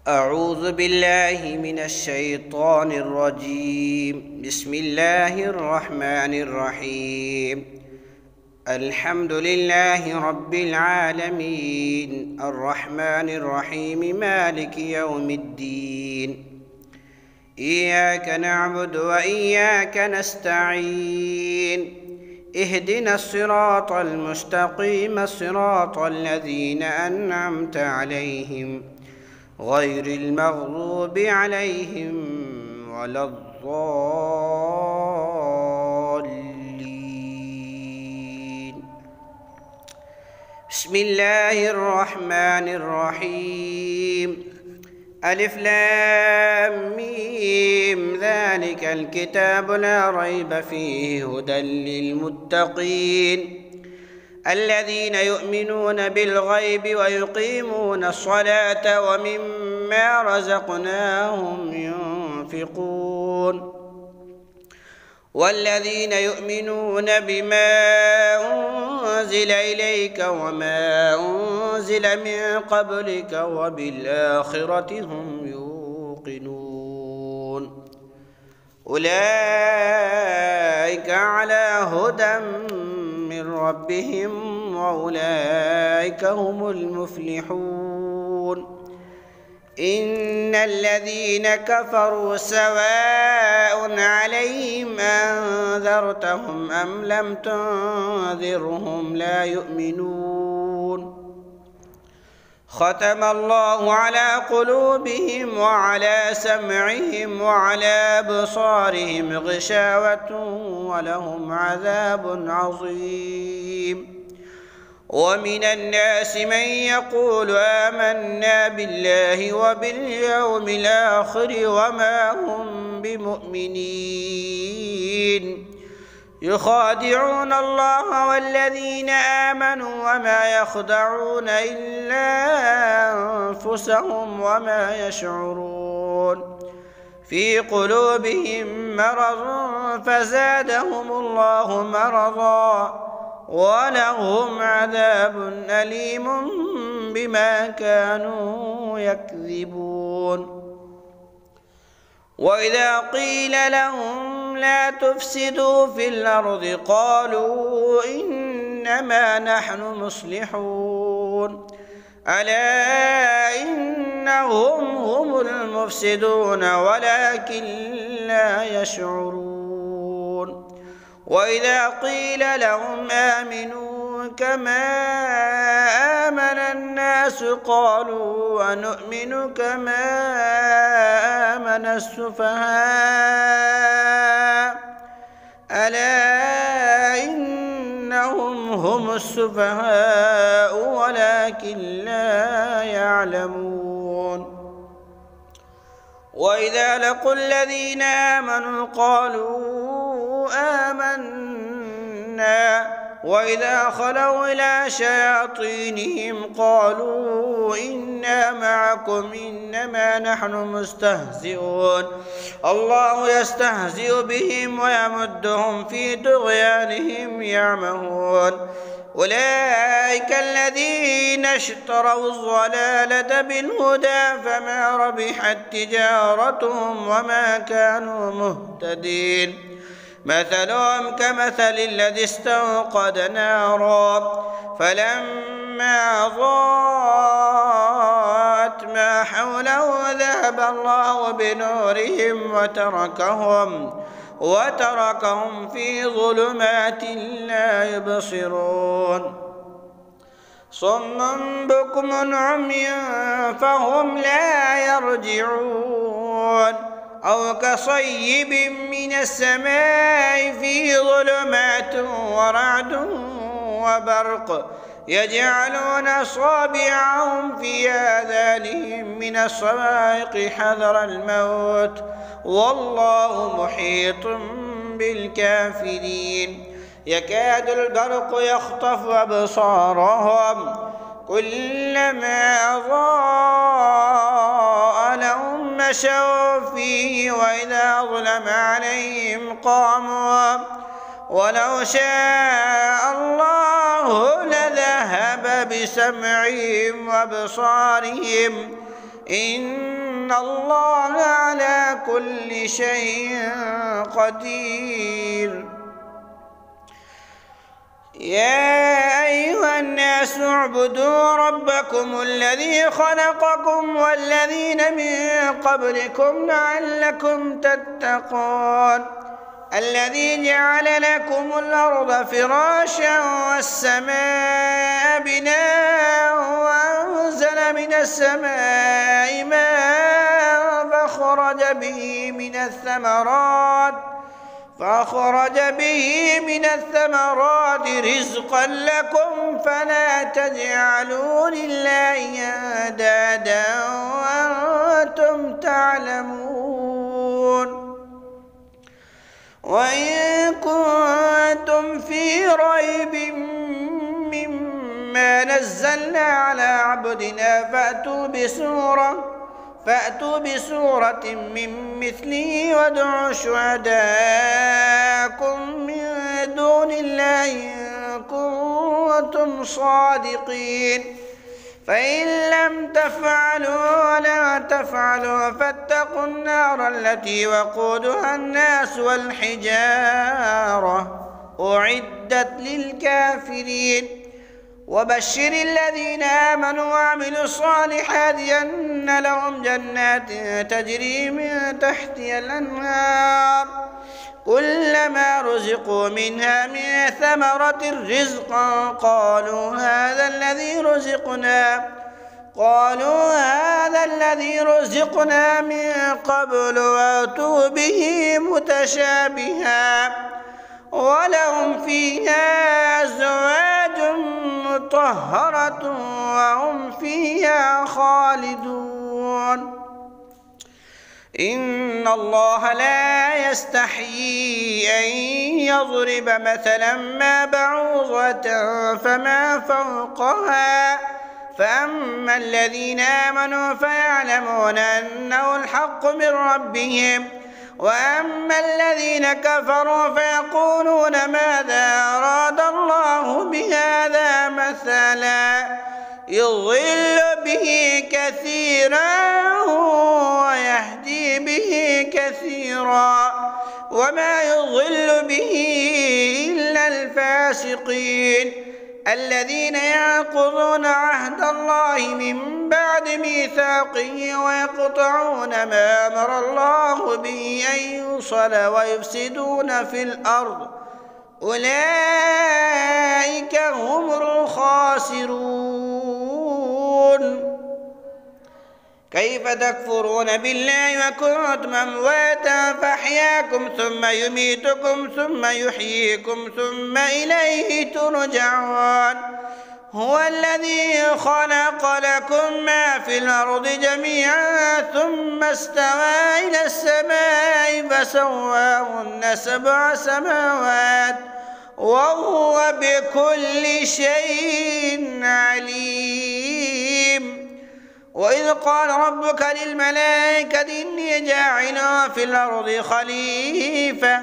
أعوذ بالله من الشيطان الرجيم. بسم الله الرحمن الرحيم. الحمد لله رب العالمين، الرحمن الرحيم، مالك يوم الدين. إياك نعبد وإياك نستعين. اهدنا الصراط المستقيم، صراط الذين أنعمت عليهم غير المغضوب عليهم ولا الضالين. بسم الله الرحمن الرحيم. ألف لام ميم، ذلك الكتاب لا ريب فيه، هدى للمتقين الذين يؤمنون بالغيب ويقيمون الصلاة ومما رزقناهم ينفقون، والذين يؤمنون بما أنزل إليك وما أنزل من قبلك وبالآخرة هم يوقنون. أولئك على هدى من ربهم وأولئك هم المفلحون. إن الذين كفروا سواء عليهم أنذرتهم أم لم تنذرهم لا يؤمنون. ختم الله على قلوبهم وعلى سمعهم وعلى أبصارهم غشاوة ولهم عذاب عظيم. ومن الناس من يقول آمنا بالله وباليوم الآخر وما هم بمؤمنين، يخادعون الله والذين آمنوا وما يخدعون إلا أنفسهم وما يشعرون. في قلوبهم مرض فزادهم الله مرضا ولهم عذاب أليم بما كانوا يكذبون. وإذا قيل لهم لا تفسدوا في الأرض قالوا إنما نحن مصلحون، ألا إنهم هم المفسدون ولكن لا يشعرون. وإذا قيل لهم آمنوا كما آمن الناس قالوا ونؤمن كما آمن السفهاء، ألا إنهم هم السفهاء ولكن لا يعلمون. وإذا لقوا الذين آمنوا قالوا آمنا، وإذا خلوا إلى شياطينهم قالوا إنا معكم إنما نحن مستهزئون. الله يستهزئ بهم ويمدهم في طغيانهم يعمهون. أولئك الذين اشتروا الضلالة بالهدى فما ربحت تجارتهم وما كانوا مهتدين. مثلهم كمثل الذي استوقد نارا فلما ضاءت ما حوله ذهب الله بنورهم وتركهم في ظلمات لا يبصرون. صم بكم عمي فهم لا يرجعون. أو كصيب من السماء فيه ظلمات ورعد وبرق يجعلون أصابعهم في آذانهم من الصواعق حذر الموت والله محيط بالكافرين. يكاد البرق يخطف أبصارهم كلما أضاء لهم مشوا فيه وإذا ظلم عليهم قاموا ولو شاء الله لذهب بسمعهم وابصارهم إن الله على كل شيء قدير. يا أيها الناس اعبدوا ربكم الذي خلقكم والذين من قبلكم لعلكم تتقون الذي جعل لكم الأرض فراشا والسماء بناء وأنزل من السماء ماء فأخرج به من الثمرات رزقا لكم فلا تجعلوا لله أندادا وأنتم تعلمون. وإن كنتم في ريب مما نزلنا على عبدنا فأتوا بسورة من مثله وادعوا شهداءكم من دون الله إن كنتم صادقين. فإن لم تفعلوا ولا تفعلوا فاتقوا النار التي وقودها الناس والحجارة أعدت للكافرين. وبشر الذين آمنوا وعملوا الصالحات أن لهم جنات تجري من تحتها الأنهار كلما رزقوا منها من ثمرة رزقا قالوا هذا الذي رزقنا من قبل وأتوا به متشابها ولهم فيها أزواج مطهرة وهم فيها خالدون. إن الله لا يستحيي أن يضرب مثلا ما بعوضة فما فوقها فأما الذين آمنوا فيعلمون أنه الحق من ربهم وأما الذين كفروا فيقولون ماذا أراد الله بهذا مثلا يضل به كثيرا ويهدي به كثيرا وما يضل به إلا الفاسقين الذين ينقضون عهد الله من بعد ميثاقه ويقطعون ما أمر الله به أن يوصل ويفسدون في الأرض أولئك هم الخاسرون. كيف تكفرون بالله وكنتم أمواتا فأحياكم ثم يميتكم ثم يحييكم ثم إليه ترجعون. هو الذي خلق لكم ما في الأرض جميعا ثم استوى إلى السماء فسواهن 7 سماوات وهو بكل شيء عليم. وإذ قال ربك للملائكة إني جاعل في الأرض خليفة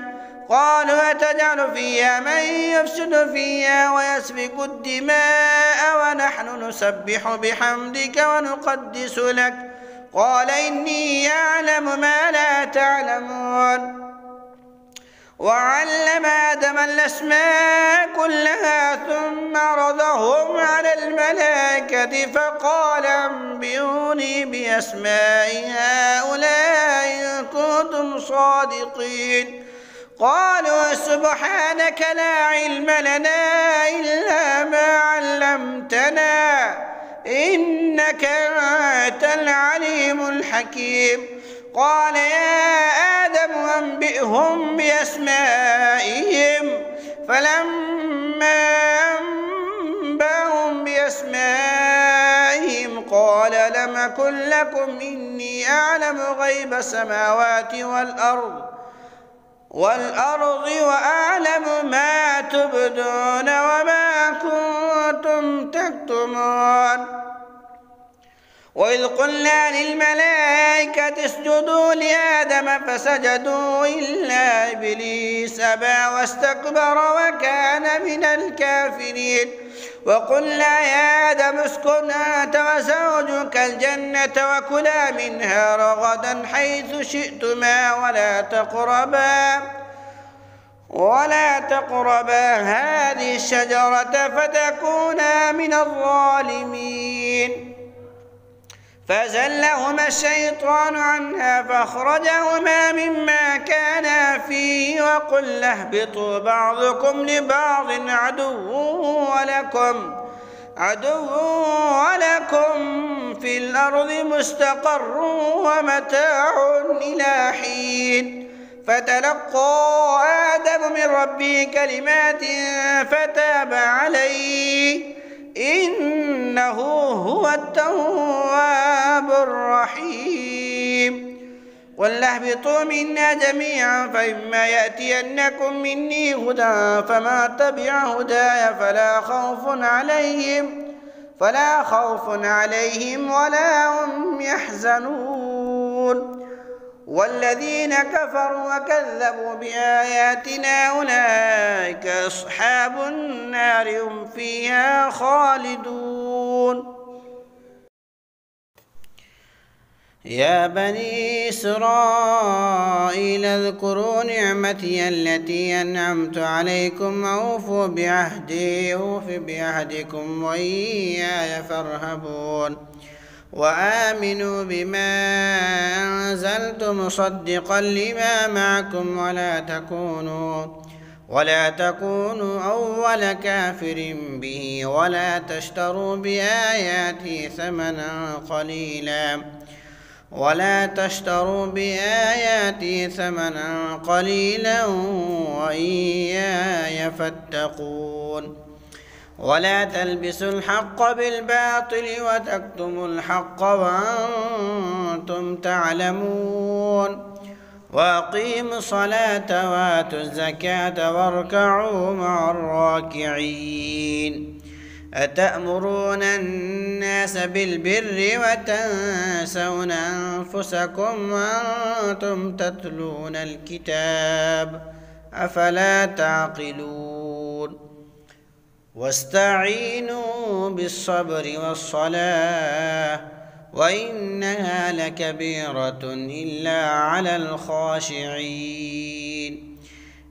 قالوا أتجعل فيها من يفسد فيها ويسفك الدماء ونحن نسبح بحمدك ونقدس لك قال إني أعلم ما لا تعلمون. وعلم آدم الأسماء كلها ثم عرضهم على الملائكة فقال أنبئوني بأسماء هؤلاء إن كنتم صادقين. قالوا سبحانك لا علم لنا إلا ما علمتنا إنك أنت العليم الحكيم. قال يا آدم أنبئهم بأسمائهم فلما أنبأهم بأسمائهم قال لم أكن لكم إني أعلم غيب السماوات والأرض وأعلم ما تبدون وما كنتم تكتمون. وإذ قلنا للملائكة اسجدوا لآدم فسجدوا إلا إبليس أبى واستكبر وكان من الكافرين. وقلنا يا آدم اسكن أنت وزوجك الجنة وكلا منها رغدا حيث شئتما ولا تقربا هذه الشجرة فتكونا من الظالمين. فزلهما الشيطان عنها فأخرجهما مما كانا فيه وقلنا اهبطوا بعضكم لبعض عدو ولكم في الأرض مستقر ومتاع إلى حين. فتلقى آدم من ربه كلمات فتاب عليه إنه هو التواب الرحيم. قلنا اهبطوا منا جميعا فإما يأتينكم مني هدى فمن تبع هداي فلا خوف عليهم ولا هم يحزنون. والذين كفروا وكذبوا بآياتنا أولئك أصحاب النار هم فيها خالدون. يا بني إسرائيل اذكروا نعمتي التي أنعمت عليكم وأوفوا بعهدي أوف بعهدكم وإياي فارهبون. وآمنوا بما أنزلت مصدقا لما معكم ولا تكونوا أول كافر به ولا تشتروا بآياتي ثمنا قليلا وإياي فاتقون. ولا تلبسوا الحق بالباطل وتكتموا الحق وأنتم تعلمون. وأقيموا الصلاة وآتوا الزكاة واركعوا مع الراكعين. أتأمرون الناس بالبر وتنسون أنفسكم وأنتم تتلون الكتاب أفلا تعقلون. واستعينوا بالصبر والصلاة وإنها لكبيرة إلا على الخاشعين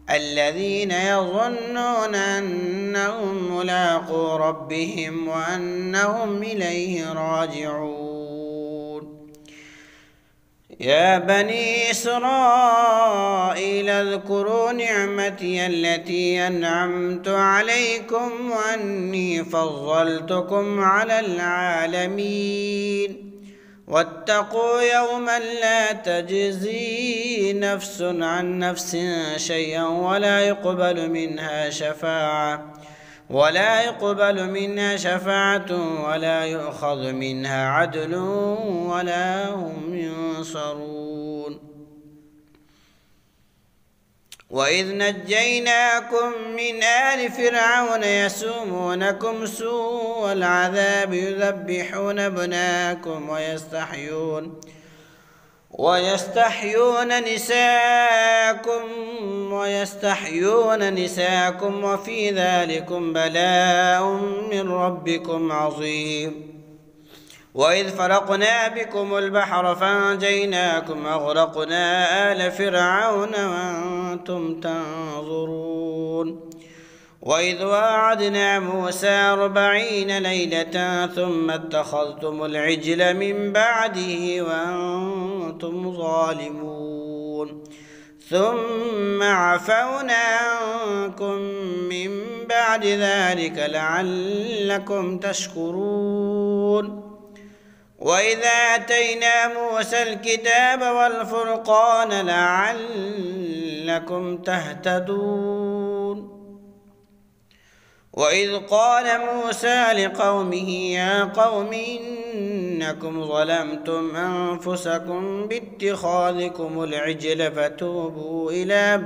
الذين يظنون أنهم ملاقو ربهم وأنهم إليه راجعون. يا بني إسرائيل اذكروا نعمتي التي أنعمت عليكم وأني فضلتكم على العالمين. واتقوا يوما لا تجزي نفس عن نفس شيئا ولا يقبل منها شفاعة ولا يؤخذ منها عدل ولا هم ينصرون. وإذ نجيناكم من آل فرعون يسومونكم سوء العذاب يذبحون أبناءكم ويستحيون نساءكم وفي ذلكم بلاء من ربكم عظيم. وإذ فرقنا بكم البحر فأنجيناكم وأغرقنا آل فرعون وأنتم تنظرون. وإذ وعدنا موسى 40 ليلة ثم اتخذتم العجل من بعده وأنتم ظالمون ثم عفونا عنكم من بعد ذلك لعلكم تشكرون. وإذا آتينا موسى الكتاب والفرقان لعلكم تهتدون. وإذ قال موسى لقومه يا قوم إنكم ظلمتم أنفسكم باتخاذكم العجل فتوبوا إلى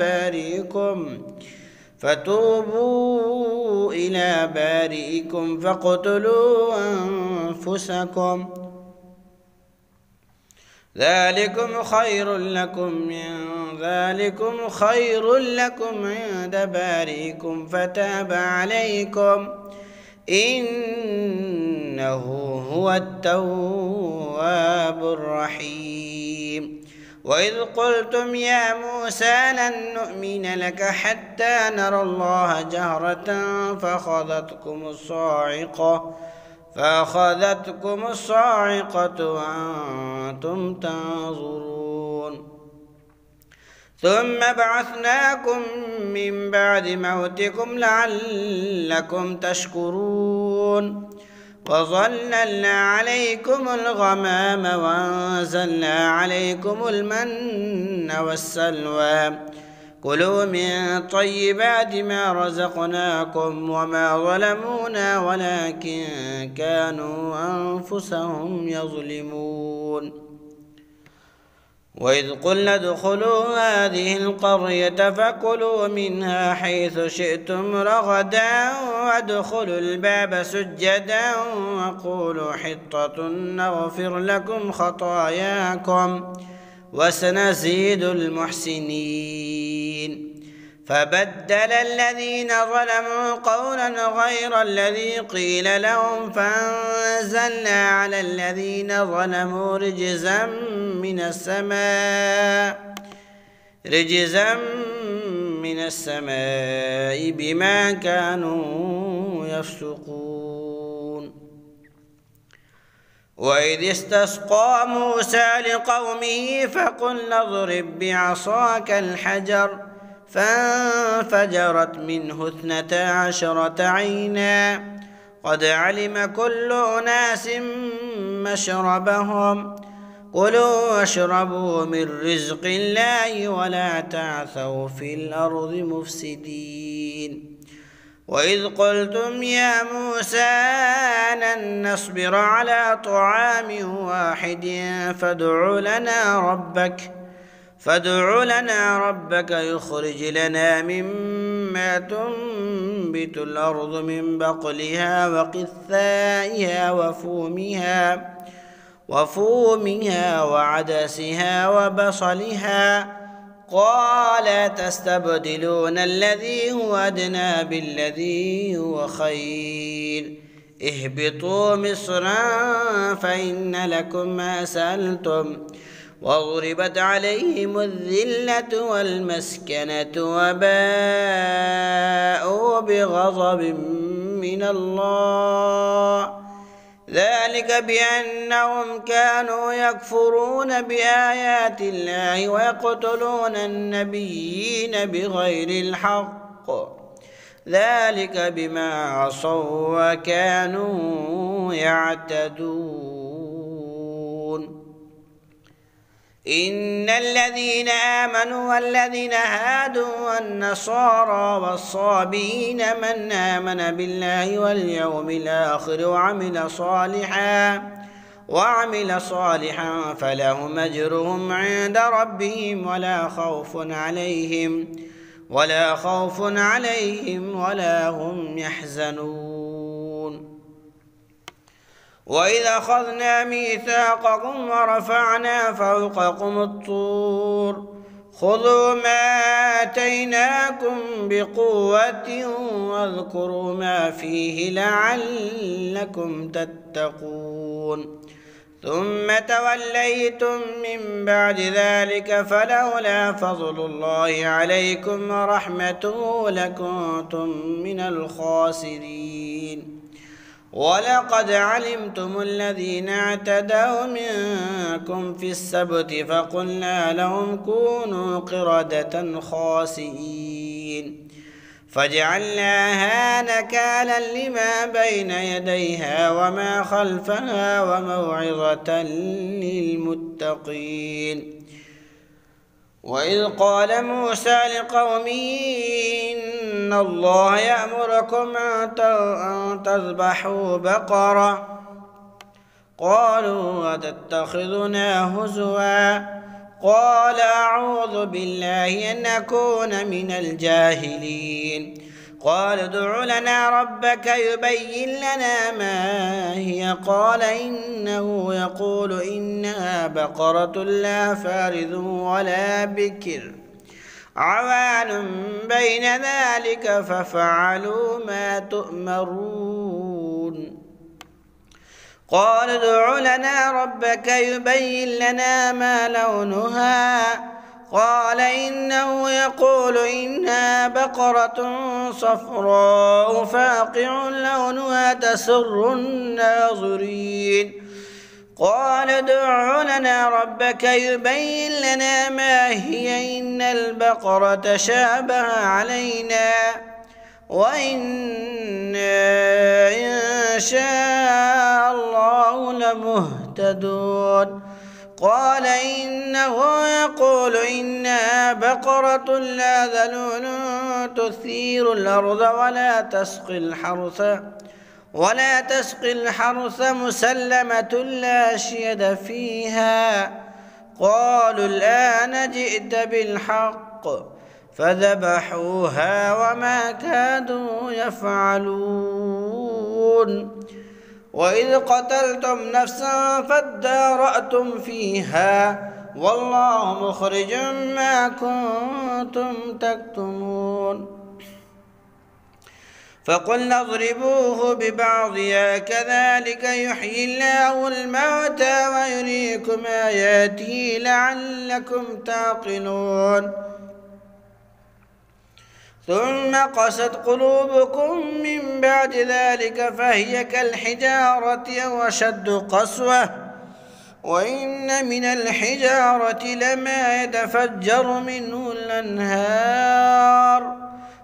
بارئكم فاقتلوا أنفسكم ذلكم خير لكم عند بارئكم فتاب عليكم إنه هو التواب الرحيم. وإذ قلتم يا موسى لن نؤمن لك حتى نرى الله جهرة فأخذتكم الصاعقة وأنتم تنظرون ثم بعثناكم من بعد موتكم لعلكم تشكرون وظللنا عليكم الغمام وأنزلنا عليكم المن والسلوى كلوا من طيبات ما رزقناكم وما ظلمونا ولكن كانوا أنفسهم يظلمون. وإذ قلنا ادخلوا هذه القرية فكلوا منها حيث شئتم رغدا وادخلوا الباب سجدا وقولوا حطة نغفر لكم خطاياكم وسنزيد المحسنين. فبدل الذين ظلموا قولا غير الذي قيل لهم فأنزلنا على الذين ظلموا رجزا من السماء بما كانوا يفسقون. وإذ استسقى موسى لقومه فقلنا اضرب بعصاك الحجر فانفجرت منه 12 عينا قد علم كل أناس مشربهم كلوا واشربوا من رزق الله ولا تعثوا في الأرض مفسدين. وإذ قلتم يا موسى لن نصبر على طعام واحد فادع لنا ربك يخرج لنا مما تنبت الأرض من بقلها وقثائها وفومها وعدسها وبصلها قال تستبدلون الذي هو أدنى بالذي هو خير اهبطوا مصرا فإن لكم ما سألتم وضربت عليهم الذلة والمسكنة وباءوا بغضب من الله ذلك بأنهم كانوا يكفرون بآيات الله ويقتلون النبيين بغير الحق ذلك بما عصوا وكانوا يعتدون. إن الذين آمنوا والذين هادوا والنصارى والصابئين من آمن بالله واليوم الآخر وعمل صالحا فلهم أجرهم عند ربهم ولا خوف عليهم ولا هم يحزنون. وإذا أخذنا ميثاقكم ورفعنا فوقكم الطور خذوا ما آتيناكم بقوة واذكروا ما فيه لعلكم تتقون ثم توليتم من بعد ذلك فلولا فضل الله عليكم ورحمته لكنتم من الخاسرين. ولقد علمتم الذين اعتدوا منكم في السبت فقلنا لهم كونوا قردة خاسئين فجعلناها نكالا لما بين يديها وما خلفها وموعظة للمتقين. وإذ قال موسى لقومه إن الله يأمركم أن تذبحوا بقرة قالوا أتتخذنا هزوا قال أعوذ بالله أن أكون من الجاهلين. قال ادع لنا ربك يبين لنا ما هي قال إنه يقول إنها بقرة لا فارض ولا بكر عوان بين ذلك فافعلوا ما تؤمرون. قال ادع لنا ربك يبين لنا ما لونها. قال إنه يقول إنها بقرة صفراء فاقع لونها تسر الناظرين. قال ادع لنا ربك يبين لنا ما هي إن البقرة تشابه علينا وإنا إن شاء الله لمهتدون. قال إنه يقول إنها بقرة لا ذلول تثير الأرض ولا تسقي الحرث مسلمة لا شيد فيها. قالوا الآن جئت بالحق فذبحوها وما كادوا يفعلون. وإذ قتلتم نفسا فادارأتم فيها والله مخرج ما كنتم تكتمون. فقلنا اضربوه ببعضها كذلك يحيي الله الموتى ويريكم آياته لعلكم تعقلون. ثم قست قلوبكم من بعد ذلك فهي كالحجارة أو أشد قسوة وإن من الحجارة لما يتفجر منه الأنهار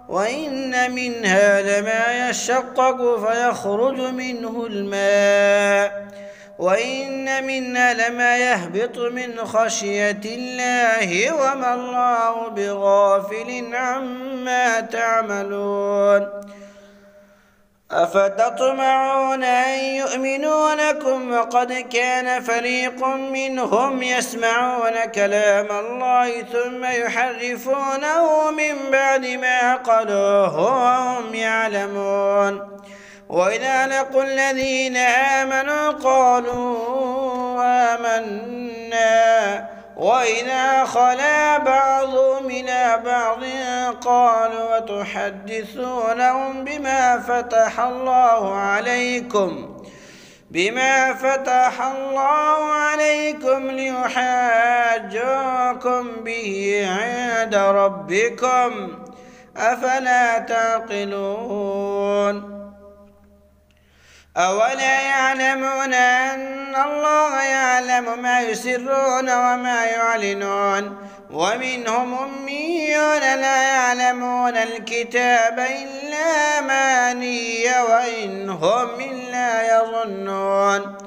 وإن منها لما يشقق فيخرج منه الماء وإن منها لما يهبط من خشية الله وما الله بغافل عما تعملون. أفتطمعون أن يؤمنوا لكم وقد كان فريق منهم يسمعون كلام الله ثم يحرفونه من بعد ما قالوه وهم يعلمون. وإذا لقوا الذين آمنوا قالوا آمنا وإذا خلا بعضهم إلى بعض قالوا وتحدثونهم بما فتح الله عليكم ليحاجوكم به عند ربكم أفلا تعقلون. أولا يعلمون أن الله يعلم ما يسرون وما يعلنون. ومنهم أميون لا يعلمون الكتاب إلا أماني وإن هم إلا يظنون.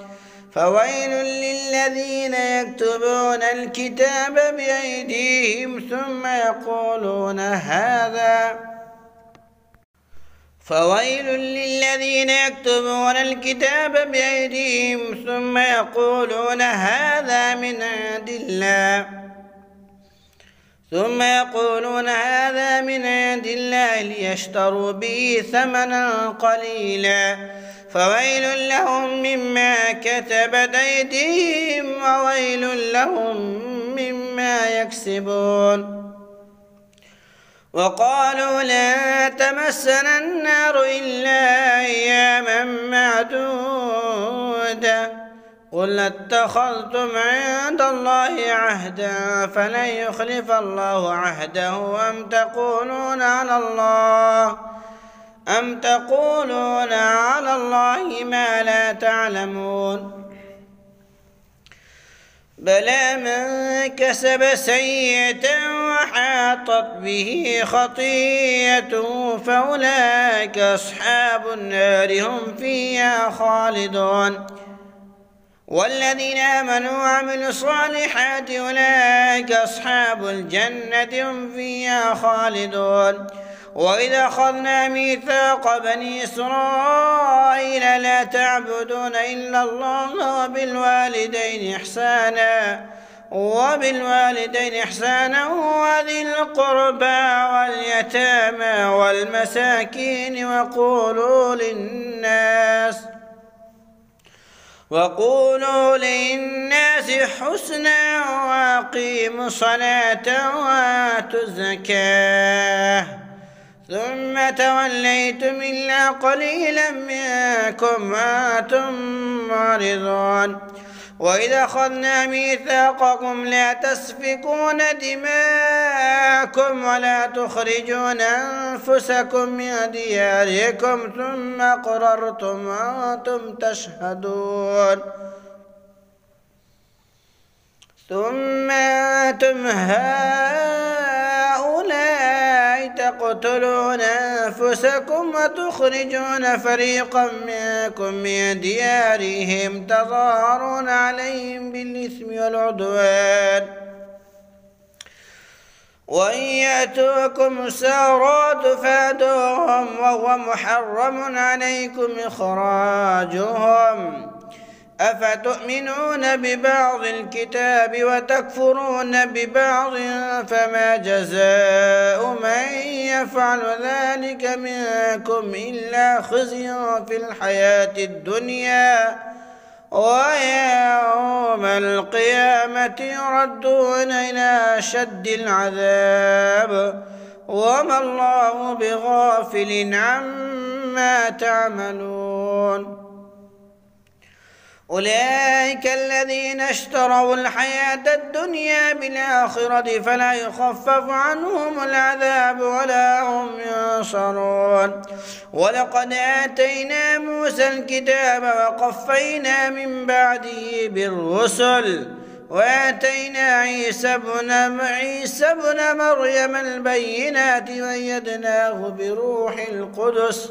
فويل للذين يكتبون الكتاب بأيديهم ثم يقولون هذا من عند الله ليشتروا به ثمنا قليلا فويل لهم مما كتبت أيديهم وويل لهم مما يكسبون. وقالوا لن تمسنا النار إلا أياما معدودة قل اتخذتم عند الله عهدا فلن يخلف الله عهده أم تقولون على الله ما لا تعلمون. بلى من كسب سيئة وحاطت به خطيئته فأولئك أصحاب النار هم فيها خالدون. والذين آمنوا وعملوا الصالحات أولئك أصحاب الجنة هم فيها خالدون. وإذا أخذنا ميثاق بني إسرائيل لا تعبدون إلا الله وبالوالدين إحسانا وذي القربى واليتامى والمساكين وقولوا للناس الحسنى وأقيموا الصلاة وآتوا الزكاة ثم توليتم إلا قليلا منكم وأنتم معرضون وإذا أخذنا ميثاقكم لا تسفكون دماءكم ولا تخرجون أنفسكم من دياركم ثم أقررتم وأنتم تشهدون ثم أنتم هؤلاء تقتلون أنفسكم وتخرجون فريقا منكم من ديارهم تظاهرون عليهم بالإثم والعدوان وإن يأتوكم سارات فادوهم وهو محرم عليكم إخراجهم أفتؤمنون ببعض الكتاب وتكفرون ببعض فما جزاء من يفعل ذلك منكم إلا خزي في الحياة الدنيا ويوم القيامة يردون إلى أشد العذاب وما الله بغافل عما تعملون أولئك الذين اشتروا الحياة الدنيا بالآخرة فلا يخفف عنهم العذاب ولا هم ينصرون ولقد آتينا موسى الكتاب وقفينا من بعده بالرسل وآتينا عيسى ابن مريم البينات وأيدناه بروح القدس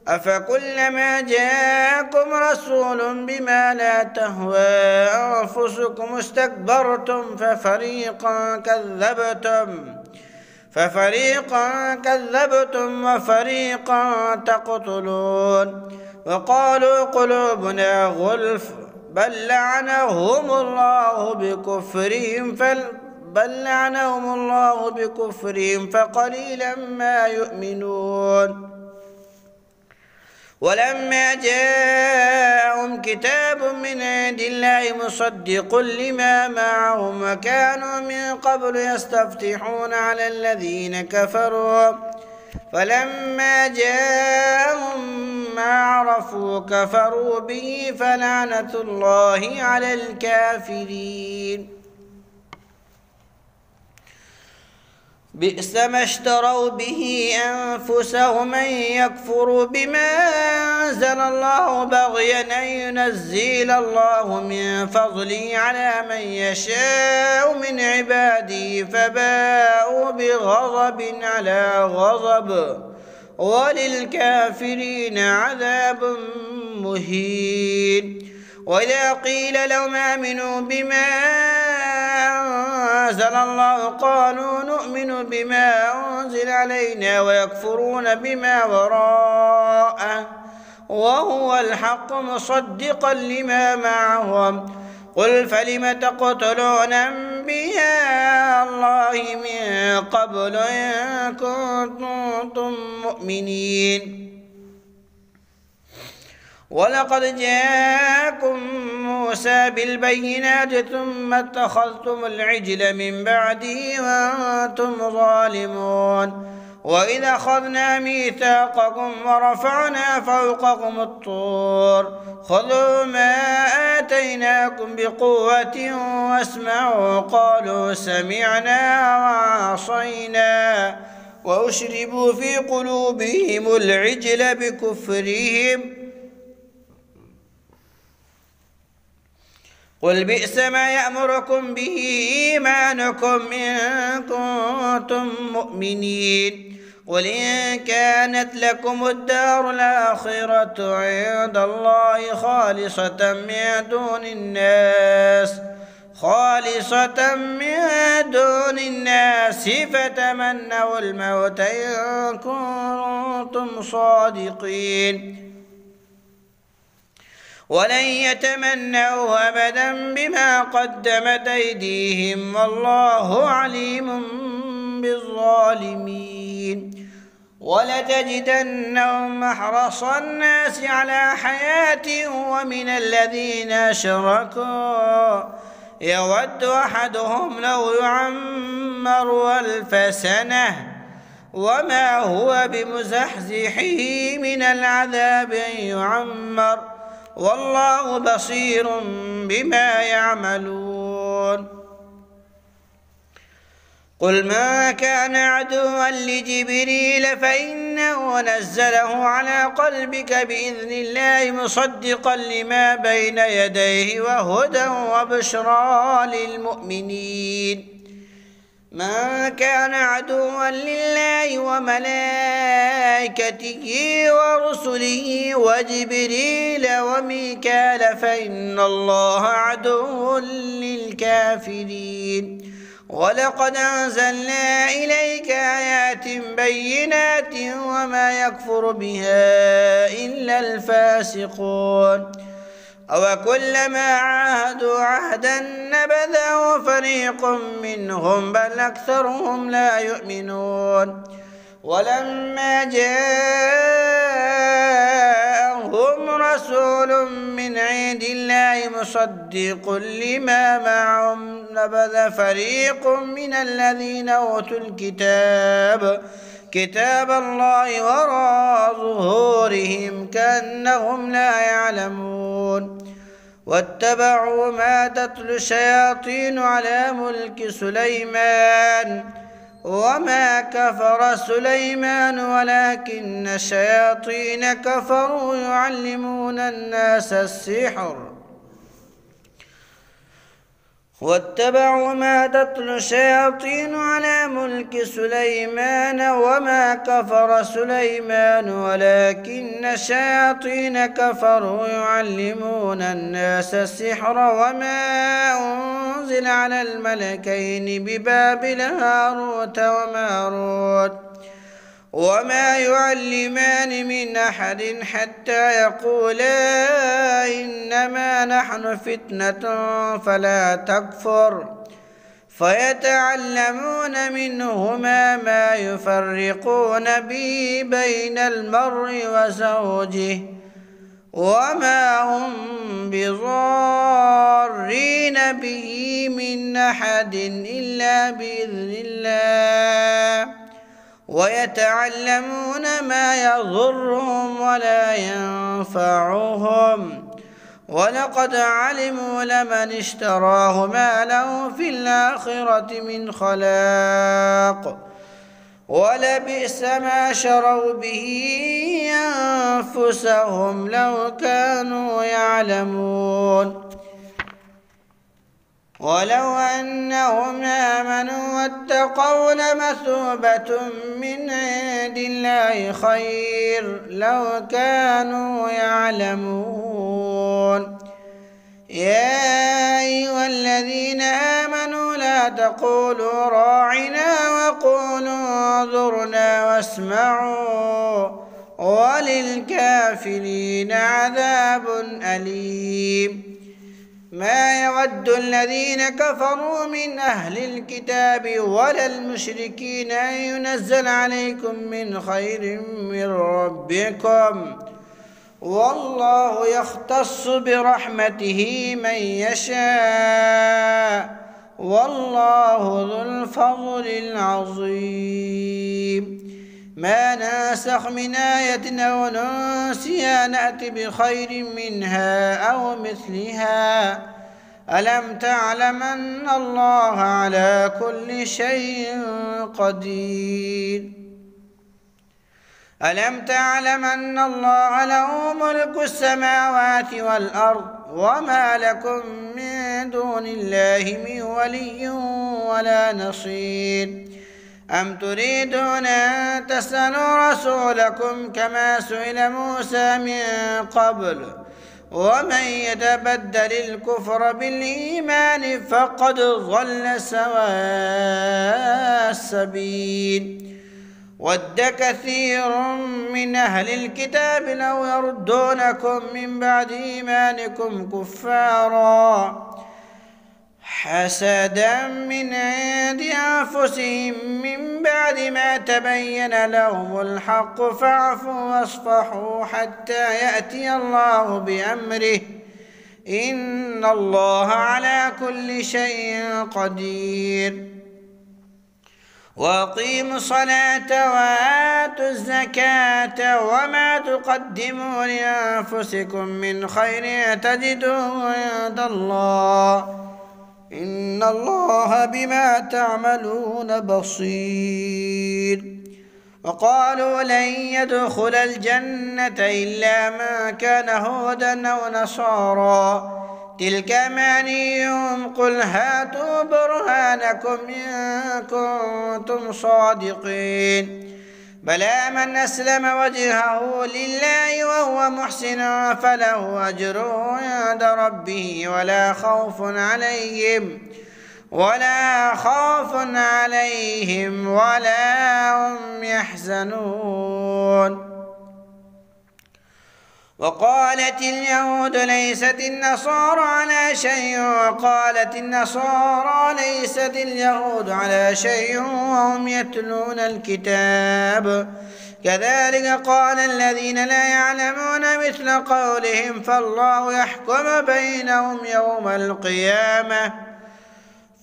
أفكلما جاءكم رسول بما لا تهوى أنفسكم استكبرتم ففريقا كذبتم وفريقا تقتلون وقالوا قلوبنا غلف بل لعنهم الله بكفرهم فقليلا ما يؤمنون ولما جاءهم كتاب من عند الله مصدق لما معهم وكانوا من قبل يستفتحون على الذين كفروا فلما جاءهم ما عرفوا كفروا به فلعنة الله على الكافرين بئس ما اشتروا به أنفسهم أن يكفروا بما أنزل الله بغيا أن ينزل الله من فضله على من يشاء من عباده فباءوا بغضب على غضب وللكافرين عذاب مهين وإذا قيل لهم آمنوا بما أنزل الله قالوا نؤمن بما أنزل علينا ويكفرون بما وراءه وهو الحق مصدقا لما معهم قل فلم تقتلون أنبياء الله من قبل إن كنتم مؤمنين ولقد جاءكم موسى بالبينات ثم اتخذتم العجل من بعده وأنتم ظالمون وإذا أخذنا ميثاقكم ورفعنا فوقكم الطور خذوا ما آتيناكم بقوة واسمعوا قالوا سمعنا وعصينا وأشربوا في قلوبهم العجل بكفرهم قل بئس ما يأمركم به إيمانكم إن كنتم مؤمنين قل إن كانت لكم الدار الآخرة عند الله خالصة من دون الناس فتمنوا الموت إن كنتم صادقين ولن يتمنوا أبدا بما قدمت أيديهم والله عليم بالظالمين ولتجدنهم أحرص الناس على حياة ومن الذين أشركوا يود أحدهم لو يعمر 1000 سنة وما هو بمزحزحه من العذاب أن يعمر والله بصير بما يعملون قل ما كان عدوا لجبريل فإنه نزله على قلبك بإذن الله مصدقا لما بين يديه وهدى وبشرى للمؤمنين ما كان عدوا لله وملائكته ورسله وجبريل وميكال فإن الله عدو للكافرين ولقد أنزلنا إليك آيات بينات وما يكفر بها إلا الفاسقون أوكلما عاهدوا عهدا نبذه فريق منهم بل أكثرهم لا يؤمنون ولما جاءهم رسول من عند الله مصدق لما معهم نبذ فريق من الذين أوتوا الكتاب كتاب الله وراء ظهورهم كأنهم لا يعلمون واتبعوا ما تتلو الشياطين على ملك سليمان وما كفر سليمان ولكن الشياطين كفروا يعلمون الناس السحر واتبعوا ما تتلو الشياطين على ملك سليمان وما كفر سليمان ولكن الشياطين كفروا يعلمون الناس السحر وما أنزل على الملكين ببابل هاروت وماروت وما يعلمان من أحد حتى يقولا إنما نحن فتنة فلا تكفر فيتعلمون منهما ما يفرقون به بين المرء وزوجه وما هم بضارين به من أحد إلا بإذن الله ويتعلمون ما يضرهم ولا ينفعهم ولقد علموا لمن اشتراه ما له في الآخرة من خلاق ولبئس ما شروا به أنفسهم لو كانوا يعلمون ولو أنهم آمنوا واتقوا لمثوبة من عند الله خير لو كانوا يعلمون يا أيها الذين آمنوا لا تقولوا راعنا وقولوا انظرنا واسمعوا وللكافرين عذاب أليم ما يود الذين كفروا من أهل الكتاب ولا المشركين أن ينزل عليكم من خير من ربكم والله يختص برحمته من يشاء والله ذو الفضل العظيم ما ناسخ من آية أو ننسها نأت بخير منها أو مثلها ألم تعلم أن الله على كل شيء قدير ألم تعلم أن الله له ملك السماوات والأرض وما لكم من دون الله من ولي ولا نصير أم تريدون أن تسألوا رسولكم كما سئل موسى من قبل ومن يتبدل الكفر بالإيمان فقد ضل سواء السبيل ود كثير من أهل الكتاب لو يردونكم من بعد إيمانكم كفارا حسدا من عند أنفسهم من بعد ما تبين لهم الحق فاعفوا واصفحوا حتى يأتي الله بأمره إن الله على كل شيء قدير وأقيموا الصلاة وآتوا الزكاة وما تقدموا لأنفسكم من خير تجدوه عند الله إن الله بما تعملون بصير وقالوا لن يدخل الجنة إلا من كان هودا أو نصارى تلك أمانيهم قل هاتوا برهانكم إن كنتم صادقين بلى من أسلم وجهه لله وهو محسن فله أجره عند ربه ولا خوف عليهم ولا هم يحزنون وقالت اليهود ليست النصارى على شيء وقالت النصارى ليست اليهود على شيء وهم يتلون الكتاب كذلك قال الذين لا يعلمون مثل قولهم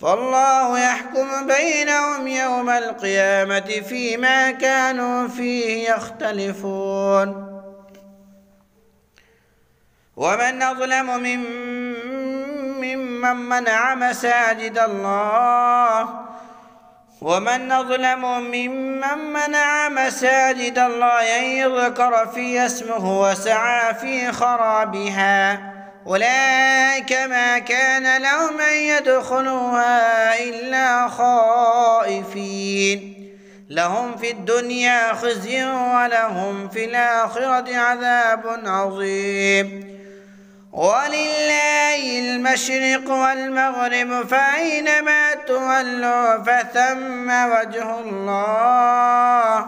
فالله يحكم بينهم يوم القيامة فيما كانوا فيه يختلفون ومن أظلم ممن منع مساجد الله أن يذكر فيها اسمه وسعى في خرابها أولئك ما كان لهم أن يدخلوها إلا خائفين لهم في الدنيا خزي ولهم في الآخرة عذاب عظيم ولله المشرق والمغرب فأينما تولوا فثم وجه الله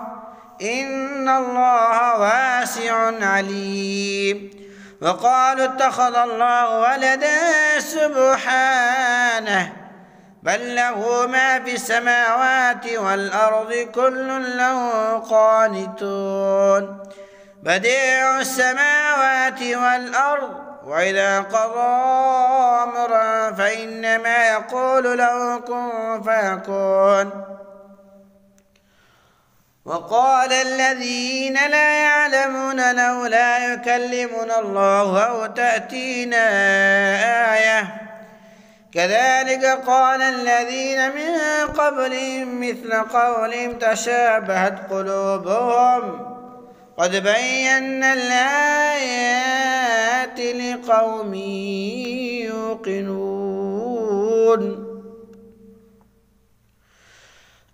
إن الله واسع عليم وقالوا اتخذ الله ولدا سبحانه بل له ما في السماوات والأرض كل له قانتون بديع السماوات والأرض وإذا قضى أمرا فإنما يقول له كن فيكون وقال الذين لا يعلمون لولا يكلمنا الله أو تأتينا آية كذلك قال الذين من قبلهم مثل قولهم تشابهت قلوبهم قد بينا الآيات لقوم يوقنون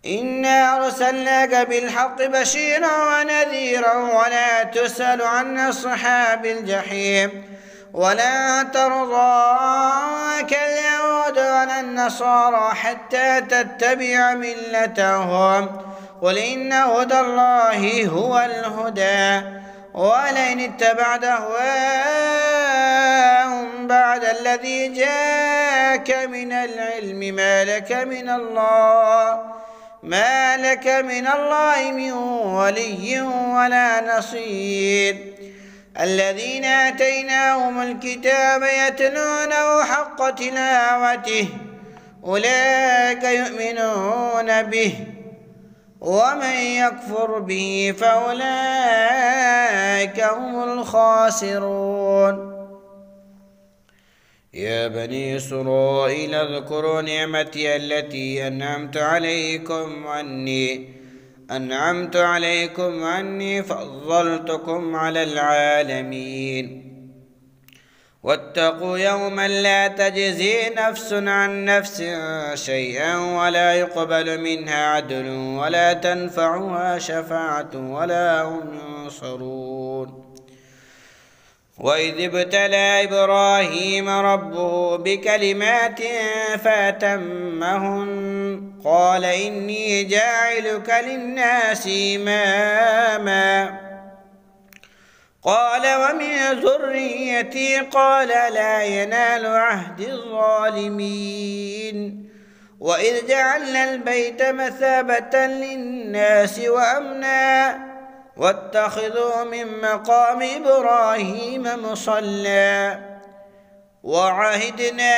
إنا أرسلناك بالحق بشيرا ونذيرا ولا تسأل عن أصحاب الجحيم ولا ترضى عنك اليهود ولا النصارى حتى تتبع ملتهم قل إن هدى الله هو الهدى ولئن اتبعت أهواءهم بعد الذي جاءك من العلم ما لك من الله من ولي ولا نصير الذين آتيناهم الكتاب يتلونه حق تلاوته أولئك يؤمنون به ومن يكفر به فأولئك هم الخاسرون يا بني إسرائيل اذكروا نعمتي التي أنعمت عليكم أني فضلتكم على العالمين واتقوا يوما لا تجزي نفس عن نفس شيئا ولا يقبل منها عدل ولا تنفعها شفاعة ولا هم ينصرون وإذ ابتلى إبراهيم ربه بكلمات فأتمهن قال إني جاعلك للناس إماما قال ومن ذريتي قال لا ينال عهد الظالمين وإذ جعلنا البيت مثابة للناس وأمنا واتخذوا من مقام إبراهيم مصلى وعهدنا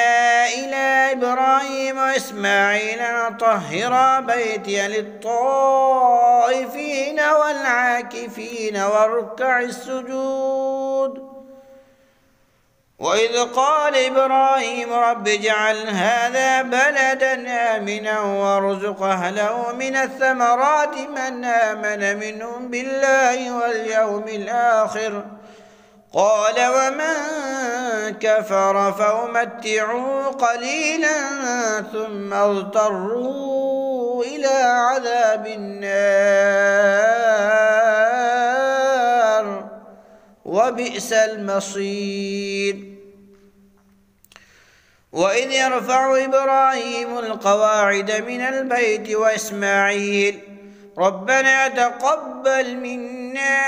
إلى إبراهيم وإسماعيل أن طهرا بيتي للطائفين والعاكفين والركع السجود. وإذ قال إبراهيم رب اجعل هذا بلدا آمنا وارزق أهله من الثمرات من آمن منهم بالله واليوم الآخر قال ومن كفر فأمتعه قليلا ثم اضطروا إلى عذاب النار وبئس المصير. وإذ يرفع إبراهيم القواعد من البيت وإسماعيل ربنا تقبل منا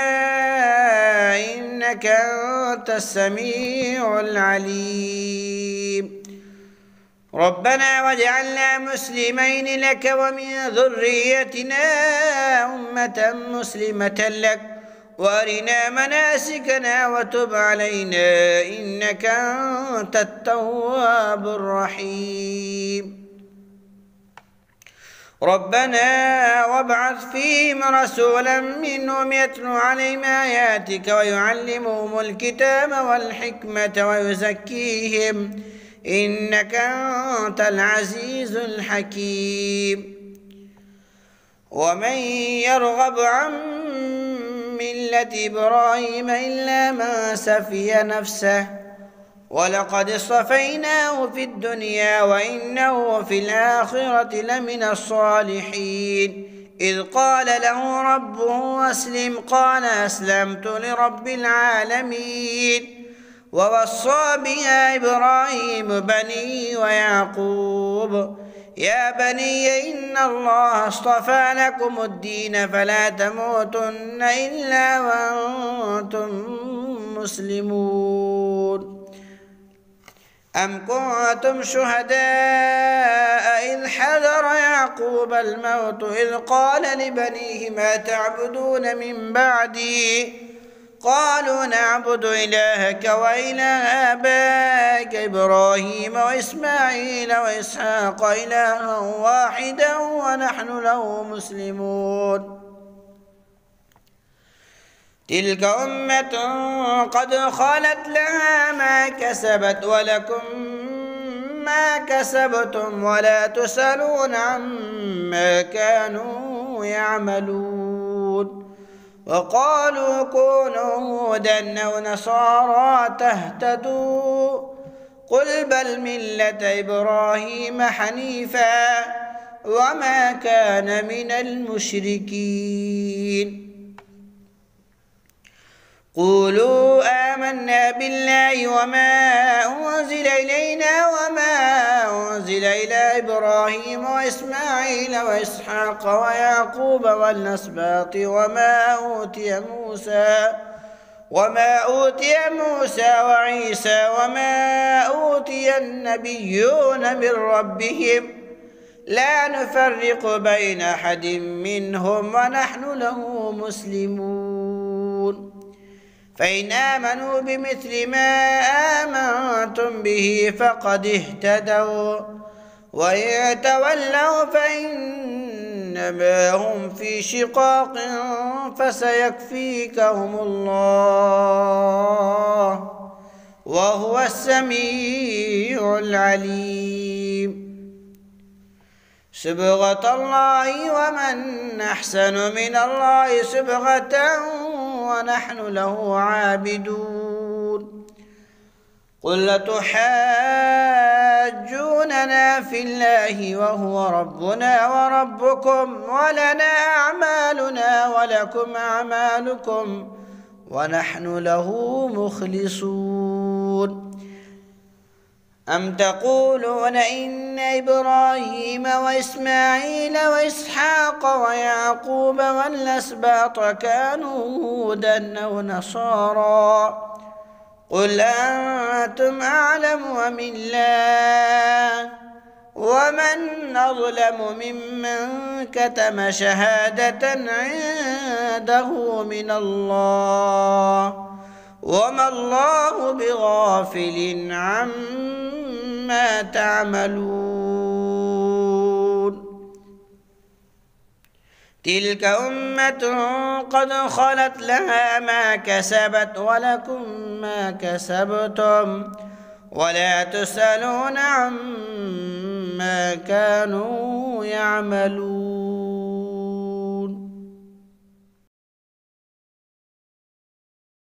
إنك أنت السميع العليم ربنا واجعلنا مسلمين لك ومن ذريتنا أمة مسلمة لك وأرنا مناسكنا وتب علينا إنك أنت التواب الرحيم ربنا وابعث فيهم رسولا منهم يتلو عليهم آياتك ويعلمهم الكتاب والحكمة ويزكيهم إنك أنت العزيز الحكيم. ومن يرغب عن ملة إبراهيم إلا من سفي نفسه ولقد اصطفيناه في الدنيا وإنه في الآخرة لمن الصالحين إذ قال له ربه أسلم قال أسلمت لرب العالمين ووصى بها إبراهيم بنيه ويعقوب يا بني إن الله اصطفى لكم الدين فلا تموتن إلا وأنتم مسلمون. أم كنتم شهداء إذ حضر يعقوب الموت إذ قال لبنيه ما تعبدون من بعدي قالوا نعبد إلهك وإله آبائك إبراهيم وإسماعيل وإسحاق إلها واحدا ونحن له مسلمون. تلك أمة قد خلت لها ما كسبت ولكم ما كسبتم ولا تسألون عما كانوا يعملون. وقالوا كونوا هودا أو نصارى تهتدوا قل بل ملة إبراهيم حنيفا وما كان من المشركين. قولوا آمنا بالله وما أنزل إلينا وما أنزل إلى إبراهيم وإسماعيل وإسحاق ويعقوب والأسباط وما أوتي موسى وعيسى وما أوتي النبيون من ربهم لا نفرق بين أحد منهم ونحن له مسلمون. فإن آمنوا بمثل ما آمنتم به فقد اهتدوا وإن تولوا فإنما هم في شقاق فسيكفيكهم الله وهو السميع العليم. صبغة الله ومن أحسن من الله صبغة ونحن له عابدون. قل تحاجوننا في الله وهو ربنا وربكم ولنا أعمالنا ولكم أعمالكم ونحن له مخلصون. أم تقولون إن إبراهيم وإسماعيل وإسحاق ويعقوب والأسباط كانوا هودا أو نصارى قل أنتم أعلم أم الله ومن أظلم ممن كتم شهادة عنده من الله وما الله بغافل عما تعملون تلك أمة قد خلت لها ما كسبت ولكم ما كسبتم ولا تسألون عما كانوا يعملون.